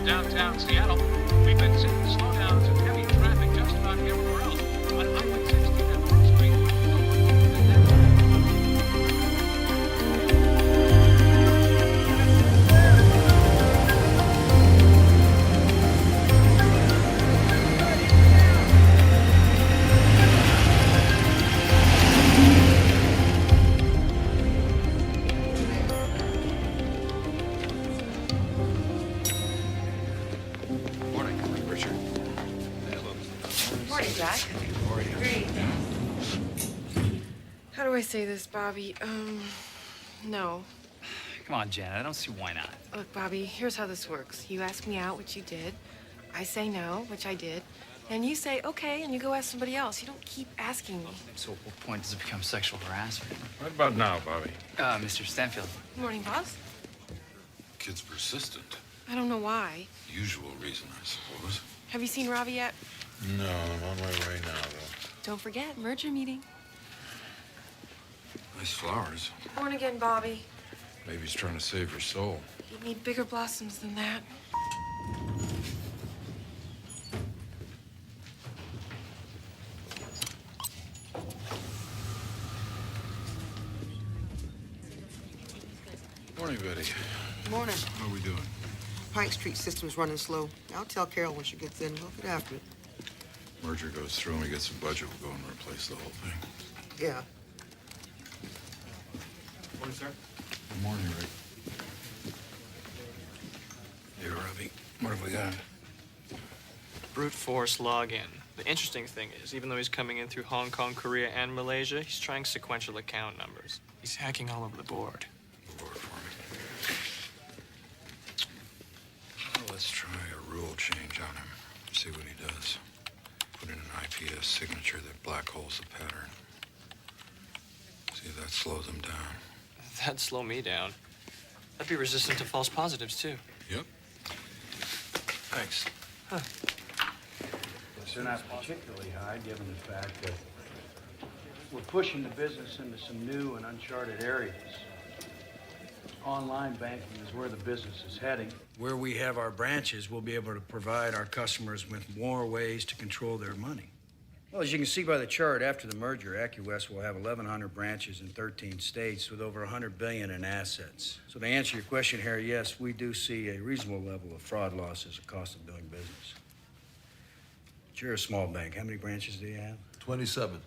downtown Seattle. We've been seeing slowdowns and heavy traffic just about everywhere else. On Highway 16 and Brook Street. Morning, Richard. Morning, Jack. How are you? Great. How do I say this, Bobby? No. Come on, Janet. I don't see why not. Look, Bobby, here's how this works. You ask me out, which you did. I say no, which I did. And you say okay, and you go ask somebody else. You don't keep asking me. So at what point does it become sexual harassment? What about now, Bobby? Mr. Stanfield. Morning, boss. Kid's persistent. I don't know why. Usual reason, I suppose. Have you seen Ravi yet? No, I'm on my way now, though. Don't forget, merger meeting. Nice flowers. Born again, Bobby. Maybe he's trying to save your soul. You need bigger blossoms than that. Morning, Betty. Morning. How are we doing? Pike Street system's running slow. I'll tell Carol when she gets in. We'll get after it. Merger goes through and we get some budget, we'll go and replace the whole thing. Yeah. Morning, sir. Good morning, Rick. Hey, Ravi, what have we got? Brute force login. The interesting thing is, even though he's coming in through Hong Kong, Korea, and Malaysia, he's trying sequential account numbers. He's hacking all over the board. Lord for me. Well, let's try a rule change on him. See what he does. Put in an IPS signature that black holes the pattern. See if that slows him down. That'd slow me down. I'd be resistant to false positives, too. Yep. Thanks. They're not particularly high, given the fact that we're pushing the business into some new and uncharted areas. Online banking is where the business is heading. Where we have our branches, we'll be able to provide our customers with more ways to control their money. Well, as you can see by the chart, after the merger, AccuWest will have 1,100 branches in 13 states with over $100 billion in assets. So to answer your question, Harry, yes, we do see a reasonable level of fraud loss as a cost of doing business. But you're a small bank. How many branches do you have? 27.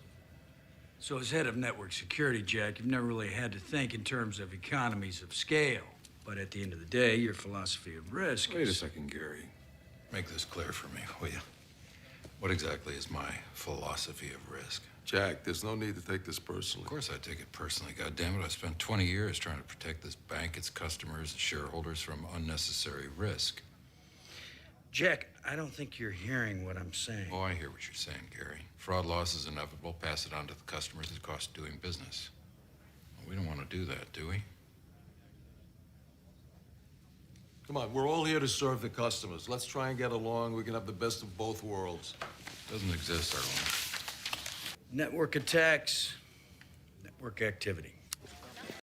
So as head of network security, Jack, you've never really had to think in terms of economies of scale. But at the end of the day, your philosophy of risk Wait a is... second, Gary. Make this clear for me, will you? What exactly is my philosophy of risk? Jack, there's no need to take this personally. Of course I take it personally. God damn it, I spent 20 years trying to protect this bank, its customers, its shareholders from unnecessary risk. Jack, I don't think you're hearing what I'm saying. Oh, I hear what you're saying, Gary. Fraud loss is inevitable. Pass it on to the customers at cost of doing business. Well, we don't want to do that, do we? Come on, we're all here to serve the customers. Let's try and get along. We can have the best of both worlds. Doesn't exist, Arlen. Network attacks, network activity.